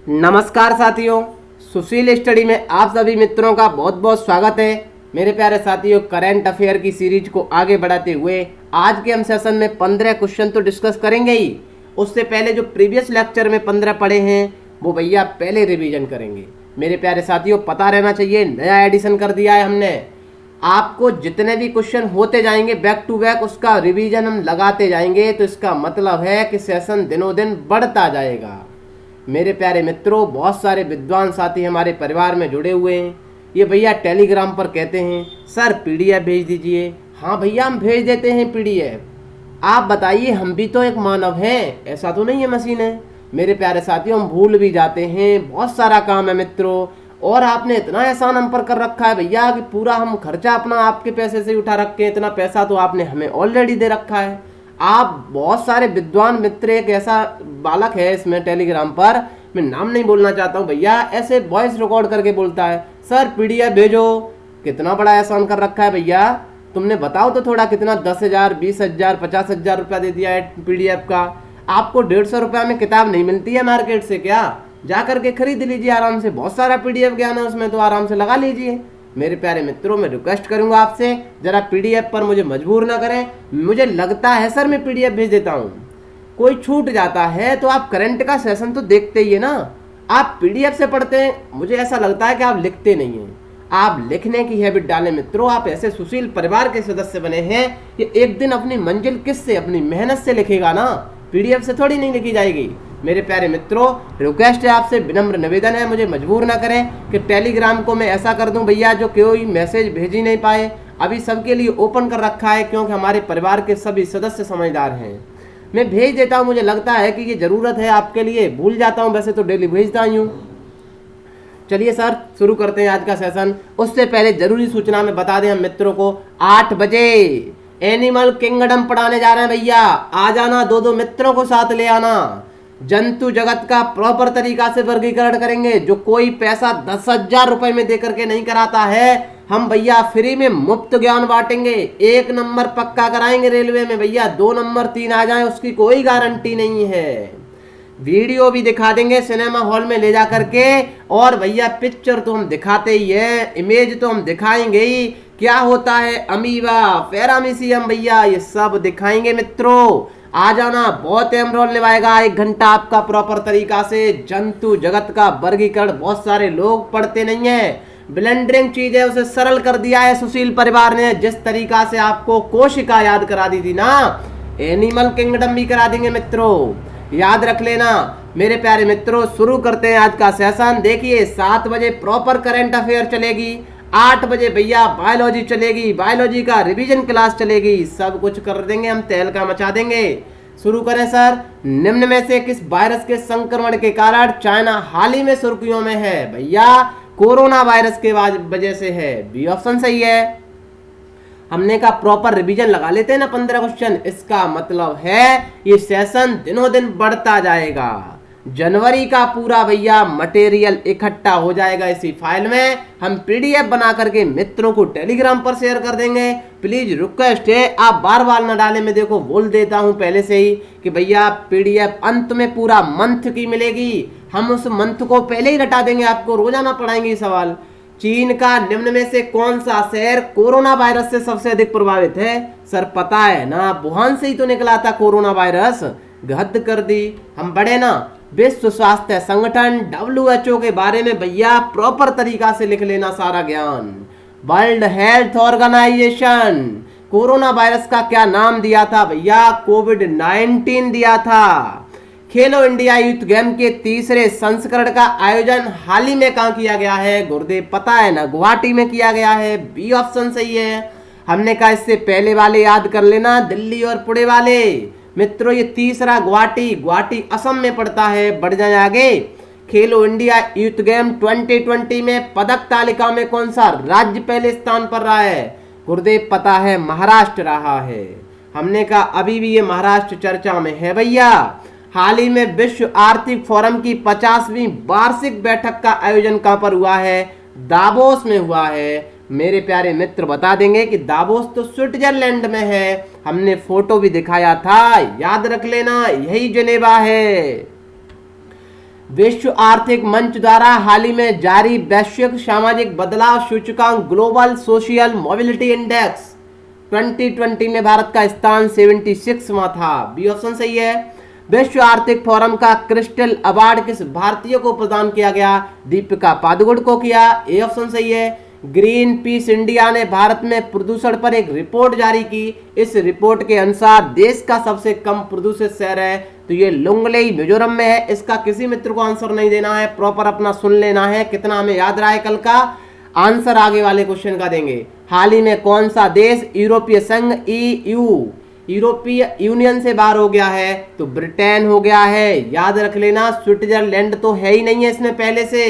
नमस्कार साथियों, सुशील स्टडी में आप सभी मित्रों का बहुत बहुत स्वागत है। मेरे प्यारे साथियों, करंट अफेयर की सीरीज को आगे बढ़ाते हुए आज के हम सेशन में 15 क्वेश्चन तो डिस्कस करेंगे ही। उससे पहले जो प्रीवियस लेक्चर में 15 पढ़े हैं वो भैया पहले रिवीजन करेंगे। मेरे प्यारे साथियों, पता रहना चाहिए नया एडिशन कर दिया है हमने। आपको जितने भी क्वेश्चन होते जाएंगे बैक टू बैक उसका रिवीजन हम लगाते जाएंगे, तो इसका मतलब है कि सेशन दिनों दिन बढ़ता जाएगा। मेरे प्यारे मित्रों, बहुत सारे विद्वान साथी हमारे परिवार में जुड़े हुए हैं। ये भैया टेलीग्राम पर कहते हैं सर पीडीएफ भेज दीजिए। हाँ भैया, हम भेज देते हैं पीडीएफ। आप बताइए, हम भी तो एक मानव हैं, ऐसा तो नहीं है मशीन है। मेरे प्यारे साथियों, हम भूल भी जाते हैं, बहुत सारा काम है मित्रों। और आपने इतना एहसान हम पर कर रखा है भैया कि पूरा हम खर्चा अपना आपके पैसे से उठा रखे हैं। इतना पैसा तो आपने हमें ऑलरेडी दे रखा है। आप बहुत सारे विद्वान मित्र, एक ऐसा बालक है इसमें टेलीग्राम पर, मैं नाम नहीं बोलना चाहता हूँ भैया, ऐसे वॉइस रिकॉर्ड करके बोलता है सर पीडीएफ भेजो। कितना बड़ा एहसान कर रखा है भैया तुमने, बताओ तो थोड़ा कितना, 10,000, 20,000, 50,000 रुपया दे दिया है पीडीएफ का। आपको 150 रुपया में किताब नहीं मिलती है मार्केट से क्या? जा करके खरीद लीजिए आराम से, बहुत सारा पीडीएफ ज्ञान है उसमें, तो आराम से लगा लीजिए। मेरे प्यारे मित्रों, मैं रिक्वेस्ट करूंगा आपसे, जरा पीडीएफ पर मुझे मजबूर ना करें। मुझे लगता है सर मैं पीडीएफ भेज देता हूं, कोई छूट जाता है तो आप करंट का सेशन तो देखते ही है ना। आप पीडीएफ से पढ़ते हैं, मुझे ऐसा लगता है कि आप लिखते नहीं हैं। आप लिखने की हैबिट डालें मित्रों। आप ऐसे सुशील परिवार के सदस्य बने हैं कि एक दिन अपनी मंजिल किससे, अपनी मेहनत से लिखेगा ना, पीडीएफ से थोड़ी नहीं लिखी जाएगी। मेरे प्यारे मित्रों, रिक्वेस्ट है आपसे, विनम्र निवेदन है, मुझे मजबूर ना करें कि टेलीग्राम को मैं ऐसा कर दूं भैया जो कोई मैसेज भेज ही नहीं पाए। अभी सबके लिए ओपन कर रखा है क्योंकि हमारे परिवार के सभी सदस्य समझदार हैं। मैं भेज देता हूं, मुझे लगता है कि ये जरूरत है आपके लिए। भूल जाता हूं, वैसे तो डेली भेजता ही हूं। चलिए सर, शुरू करते हैं आज का सेशन। उससे पहले जरूरी सूचना में बता दें हम मित्रों को, 8 बजे एनिमल किंगडम पढ़ाने जा रहे हैं भैया। आ जाना, 2-2 मित्रों को साथ ले आना। जंतु जगत का प्रॉपर तरीका से वर्गीकरण करेंगे। जो कोई पैसा 10,000 रुपए में देकर के नहीं कराता है, हम भैया फ्री में मुफ्त ज्ञान बांटेंगे। 1 नंबर पक्का कराएंगे रेलवे में भैया, 2 नंबर 3 आ जाए उसकी कोई गारंटी नहीं है। वीडियो भी दिखा देंगे सिनेमा हॉल में ले जा करके। और भैया पिक्चर तो हम दिखाते ही है, इमेज तो हम दिखाएंगे ही। क्या होता है अमीबा, पैरामीशियम भैया, ये सब दिखाएंगे मित्रों। आ जाना, बहुत अहम रोल निभाएगा 1 घंटा आपका प्रॉपर तरीका से। जंतु जगत का वर्गीकरण बहुत सारे लोग पढ़ते नहीं है। ब्लेंडरिंग चीज है, उसे सरल कर दिया है सुशील परिवार ने। जिस तरीका से आपको कोशिका याद करा दी थी ना, एनिमल किंगडम भी करा देंगे मित्रों, याद रख लेना। मेरे प्यारे मित्रों, शुरू करते हैं आज का सेशन। देखिए 7 बजे प्रॉपर करंट अफेयर चलेगी, 8 बजे भैया बायोलॉजी चलेगी, बायोलॉजी का रिवीजन क्लास चलेगी। सब कुछ कर देंगे हम, तहलका मचा देंगे। शुरू करें सर। निम्न में से किस वायरस के संक्रमण के कारण चाइना हाल ही में सुर्खियों में है? भैया कोरोना वायरस के वजह से है। बी ऑप्शन सही है। हमने का प्रॉपर रिवीजन लगा लेते हैं ना 15 क्वेश्चन। इसका मतलब है ये सेशन दिनों दिन बढ़ता जाएगा। जनवरी का पूरा भैया मटेरियल इकट्ठा हो जाएगा इसी फाइल में। हम पीडीएफ बना करके मित्रों को टेलीग्राम पर शेयर कर देंगे। प्लीज रिक्वेस्ट है, आप बार बार न डालें। मैं देखो बोल देता हूं पहले से ही कि भैया पीडीएफ अंत में पूरा मंथ की मिलेगी। हम उस मंथ को पहले ही रटा देंगे, आपको रोजाना पढ़ाएंगे सवाल। चीन का निम्न में से कौन सा शहर कोरोना वायरस से सबसे अधिक प्रभावित है? सर पता है ना, वुहान से ही तो निकला था कोरोना वायरस। हद कर दी। हम बढ़े ना, विश्व स्वास्थ्य संगठन WHO के बारे में भैया प्रॉपर तरीका से लिख लेना सारा ज्ञान। World Health Organization corona virus का क्या नाम दिया था भैया? कोविड-19 दिया था। खेलो इंडिया यूथ गेम के 3रे संस्करण का आयोजन हाल ही में कहाँ किया गया है? गुरुदेव पता है ना, गुवाहाटी में किया गया है। बी ऑप्शन सही है। हमने कहा इससे पहले वाले याद कर लेना, दिल्ली और पुणे वाले। मित्रों ये 3रा गुवाहाटी असम में पड़ता है। बढ़ जाए आगे। खेलो इंडिया यूथ गेम 2020 में पदक तालिका में कौन सा राज्य पहले स्थान पर रहा है? गुरुदेव पता है, महाराष्ट्र रहा है। हमने कहा अभी भी ये महाराष्ट्र चर्चा में है भैया। हाल ही में विश्व आर्थिक फोरम की 50वीं वार्षिक बैठक का आयोजन कहां पर हुआ है? दावोस में हुआ है। मेरे प्यारे मित्र बता देंगे कि दावोस तो स्विट्जरलैंड में है। हमने फोटो भी दिखाया था, याद रख लेना, यही जिनेवा है। विश्व आर्थिक मंच द्वारा हाल ही में जारी वैश्विक सामाजिक बदलाव सूचकांक ग्लोबल सोशल मोबिलिटी इंडेक्स 2020 में भारत का स्थान 76वां था। बी ऑप्शन सही है। विश्व आर्थिक फोरम का क्रिस्टल अवार्ड किस भारतीय को प्रदान किया गया? दीपिका पादुकोण को किया। ए ऑप्शन सही है। ग्रीन पीस इंडिया ने भारत में प्रदूषण पर एक रिपोर्ट जारी की। इस रिपोर्ट के अनुसार देश का सबसे कम प्रदूषित शहर है तो ये लुंगलेई मिजोरम में है। इसका किसी मित्र को आंसर नहीं देना है, प्रॉपर अपना सुन लेना है। कितना हमें याद रहा है कल का आंसर आगे वाले क्वेश्चन का देंगे। हाल ही में कौन सा देश यूरोपीय संघ यूरोपीय यूनियन से बाहर हो गया है? तो ब्रिटेन हो गया है। याद रख लेना, स्विट्जरलैंड तो है ही नहीं है, इसमें पहले से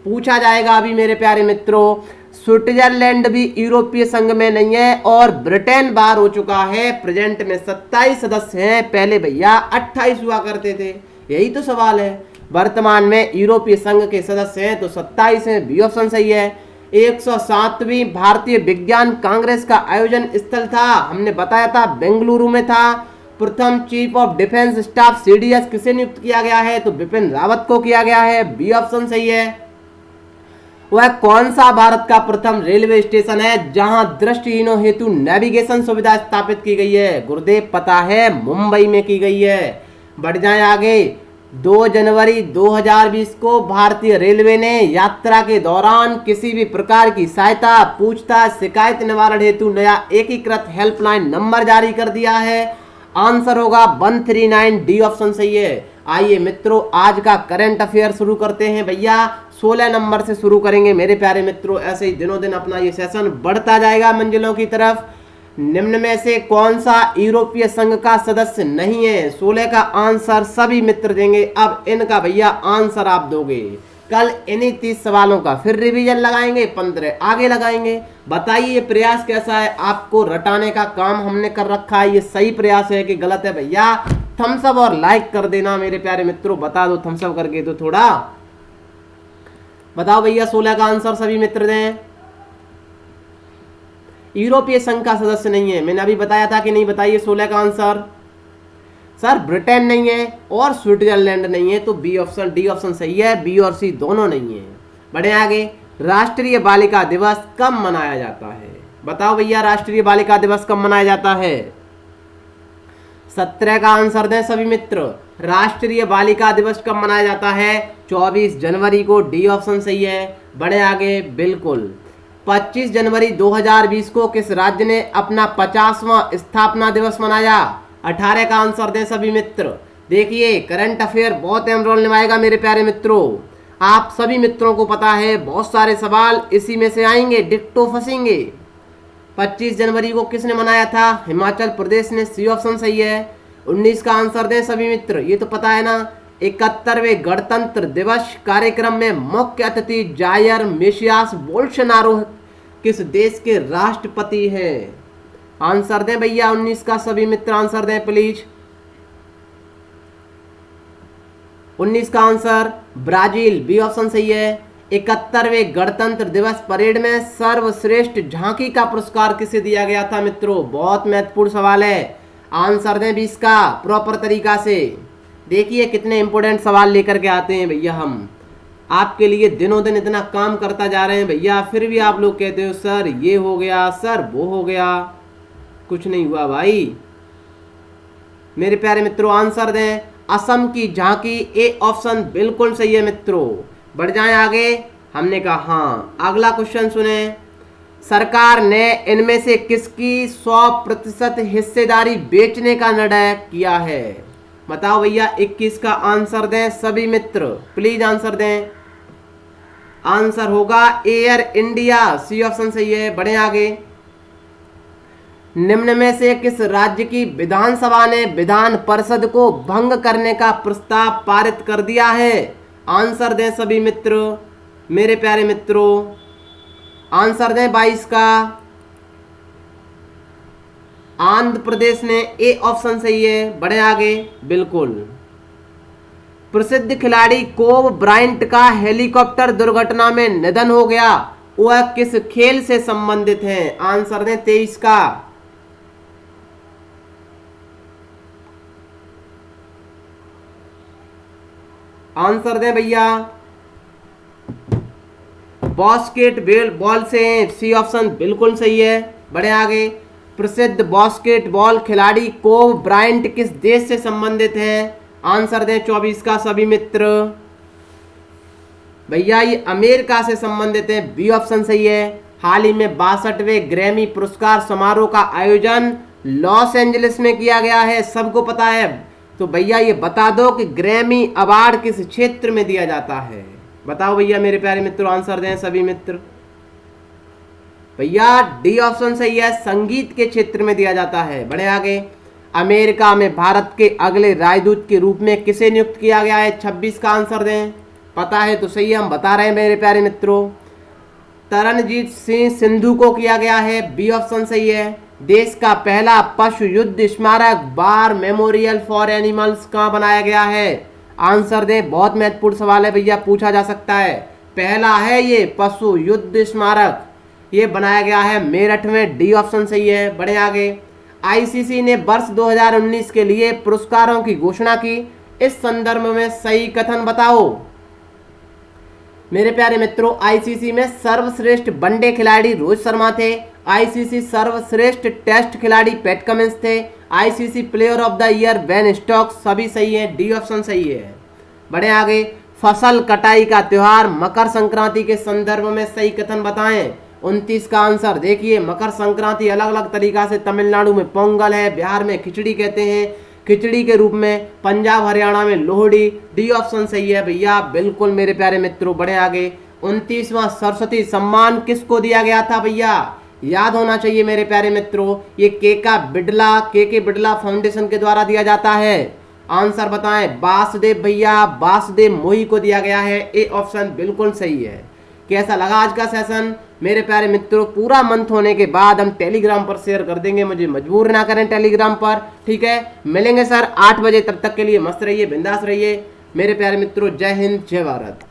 पूछा जाएगा अभी मेरे प्यारे मित्रों। स्विट्जरलैंड भी यूरोपीय संघ में नहीं है और ब्रिटेन बाहर हो चुका है। प्रेजेंट में 27 सदस्य हैं, पहले भैया 28 हुआ करते थे। यही तो सवाल है। वर्तमान में यूरोपीय संघ के सदस्य हैं तो 27 हैं। बी ऑप्शन सही है। 107वीं भारतीय विज्ञान कांग्रेस का आयोजन स्थल था, हमने बताया था बेंगलुरु में था। प्रथम chief of defence staff CDS किसे नियुक्त किया गया है? तो बिपिन रावत को किया गया है। बी ऑप्शन सही है। वह कौन सा भारत का प्रथम रेलवे स्टेशन है जहां दृष्टिहीनों हेतु नेविगेशन सुविधा स्थापित की गई है? गुरुदेव पता है, मुंबई में की गई है। बढ़ जाए आगे। 2 जनवरी 2020 को भारतीय रेलवे ने यात्रा के दौरान किसी भी प्रकार की सहायता, पूछताछ, शिकायत निवारण हेतु नया एकीकृत हेल्पलाइन नंबर जारी कर दिया है। आंसर होगा 139। डी ऑप्शन सही है। आइए मित्रों, आज का करंट अफेयर शुरू करते हैं भैया। 16 नंबर से शुरू करेंगे मेरे प्यारे मित्रों। ऐसे ही दिनों दिन अपना ये सेशन बढ़ता जाएगा मंजिलों की तरफ। निम्न में से कौन सा यूरोपीय संघ का सदस्य नहीं है? 16 का आंसर सभी मित्र देंगे। अब इनका भैया आंसर आप दोगे। कल इन्हीं 30 सवालों का फिर रिवीजन लगाएंगे, 15 आगे लगाएंगे। बताइए ये प्रयास कैसा है? आपको रटाने का काम हमने कर रखा है। ये सही प्रयास है कि गलत है भैया? थम्स अप और लाइक कर देना मेरे प्यारे मित्रों। बता दो थम्स अप करके तो थोड़ा बताओ भैया। 16 का आंसर सभी मित्र दें। यूरोपीय संघ का सदस्य नहीं है, मैंने अभी बताया था कि नहीं? बताइए 16 का आंसर। सर ब्रिटेन नहीं है और स्विट्जरलैंड नहीं है तो बी ऑप्शन, डी ऑप्शन सही है। बी और सी दोनों नहीं है। बढ़े आगे। राष्ट्रीय बालिका दिवस कब मनाया जाता है? बताओ भैया, राष्ट्रीय बालिका दिवस कब मनाया जाता है? 17 का आंसर दें सभी मित्र। राष्ट्रीय बालिका दिवस कब मनाया जाता है? 24 जनवरी को। डी ऑप्शन सही है। बढ़े आगे। बिल्कुल। 25 जनवरी 2020 को किस राज्य ने अपना 50वां स्थापना दिवस मनाया? 18 का आंसर दें सभी मित्र। देखिए करंट अफेयर बहुत अहम रोल निभाएगा मेरे प्यारे मित्रों। आप सभी मित्रों को पता है बहुत सारे सवाल इसी में से आएंगे, डिट्टो फंसेंगे। 25 जनवरी को किसने मनाया था? हिमाचल प्रदेश ने। सी ऑप्शन सही है। 19 का आंसर दें सभी मित्र। ये तो पता है ना। 71वें गणतंत्र दिवस कार्यक्रम में मुख्य अतिथि जायर मेसियास बोल्सोनारो किस देश के राष्ट्रपति हैं? आंसर दें भैया 19 का सभी मित्र, आंसर दें प्लीज। 19 का आंसर ब्राजील। बी ऑप्शन सही है। 71वें गणतंत्र दिवस परेड में सर्वश्रेष्ठ झांकी का पुरस्कार किसे दिया गया था मित्रों? बहुत महत्वपूर्ण सवाल है। आंसर दें 20 का प्रॉपर तरीका से। देखिए कितने इंपॉर्टेंट सवाल लेकर के आते हैं भैया हम आपके लिए। दिनों दिन इतना काम करता जा रहे हैं भैया, फिर भी आप लोग कहते हो सर ये हो गया, सर वो हो गया। कुछ नहीं हुआ भाई मेरे प्यारे मित्रों। आंसर दें असम की झांकी। ए ऑप्शन बिल्कुल सही है मित्रों। बढ़ जाएं आगे। हमने कहा हाँ। अगला क्वेश्चन सुने। सरकार ने इनमें से किसकी 100% हिस्सेदारी बेचने का निर्णय किया है? बताओ भैया। 21 का आंसर दें सभी मित्र, प्लीज आंसर दें। आंसर होगा एयर इंडिया। सी ऑप्शन सही है। बढ़े आगे। निम्न में से किस राज्य की विधानसभा ने विधान परिषद को भंग करने का प्रस्ताव पारित कर दिया है? आंसर दें सभी मित्र मेरे प्यारे मित्रों। आंसर दें 22 का। आंध्र प्रदेश ने। ए ऑप्शन सही है। बढ़े आगे। बिल्कुल। प्रसिद्ध खिलाड़ी कोब ब्रायंट का हेलीकॉप्टर दुर्घटना में निधन हो गया, वह किस खेल से संबंधित है? आंसर दें 23 का। आंसर दें भैया। बास्केटबॉल से सी ऑप्शन बिल्कुल सही है। बढ़े आगे। प्रसिद्ध बास्केटबॉल खिलाड़ी कोब ब्रायंट किस देश से संबंधित हैं? आंसर दें 24 का सभी मित्र। भैया ये अमेरिका से संबंधित है, बी ऑप्शन सही है। हाल ही में 62वें ग्रैमी पुरस्कार समारोह का आयोजन लॉस एंजलिस में किया गया है, सबको पता है। तो भैया ये बता दो कि ग्रैमी अवार्ड किस क्षेत्र में दिया जाता है? बताओ भैया मेरे प्यारे मित्रों, आंसर दें सभी मित्र। भैया डी ऑप्शन सही है, संगीत के क्षेत्र में दिया जाता है। बढ़े आगे। अमेरिका में भारत के अगले राजदूत के रूप में किसे नियुक्त किया गया है? 26 का आंसर दें। पता है तो सही है, हम बता रहे हैं मेरे प्यारे मित्रों। तरनजीत सिंह सिंधु को किया गया है, बी ऑप्शन सही है। देश का पहला पशु युद्ध स्मारक वार मेमोरियल फॉर एनिमल्स कहाँ बनाया गया है? आंसर दें। बहुत महत्वपूर्ण सवाल है भैया, पूछा जा सकता है। पहला है ये पशु युद्ध स्मारक, ये बनाया गया है मेरठ में, डी ऑप्शन सही है। बढ़े आगे। आईसीसी ने वर्ष 2019 के लिए पुरस्कारों की घोषणा की, इस संदर्भ में सही कथन बताओ। मेरे प्यारे मित्रों, आईसीसी में सर्वश्रेष्ठ वनडे खिलाड़ी रोहित शर्मा थे। आईसीसी सर्वश्रेष्ठ टेस्ट खिलाड़ी पैट कमिंस थे। ICC player of the year Ben Stokes, सभी सही है, डी ऑप्शन सही है। बढ़े आगे। फसल कटाई का त्योहार मकर संक्रांति के संदर्भ में सही कथन बताएं। 29 का आंसर देखिए। मकर संक्रांति अलग अलग तरीका से, तमिलनाडु में पोंगल है, बिहार में खिचड़ी कहते हैं, खिचड़ी के रूप में, पंजाब हरियाणा में लोहड़ी, डी ऑप्शन सही है भैया, बिल्कुल मेरे प्यारे मित्रों। बढ़े आगे। 29वां सरस्वती सम्मान किसको दिया गया था भैया? याद होना चाहिए मेरे प्यारे मित्रों, ये के बिड़ला फाउंडेशन के द्वारा दिया जाता है। आंसर बताएं। वासुदेव भैया, वासुदेव मोही को दिया गया है, ए ऑप्शन बिल्कुल सही है। कैसा लगा आज का सेशन मेरे प्यारे मित्रों? पूरा मंथ होने के बाद हम टेलीग्राम पर शेयर कर देंगे, मुझे मजबूर ना करें टेलीग्राम पर, ठीक है। मिलेंगे सर 8 बजे, तब तक के लिए मस्त रहिए, बिंदास रहिए मेरे प्यारे मित्रों। जय हिंद, जय भारत।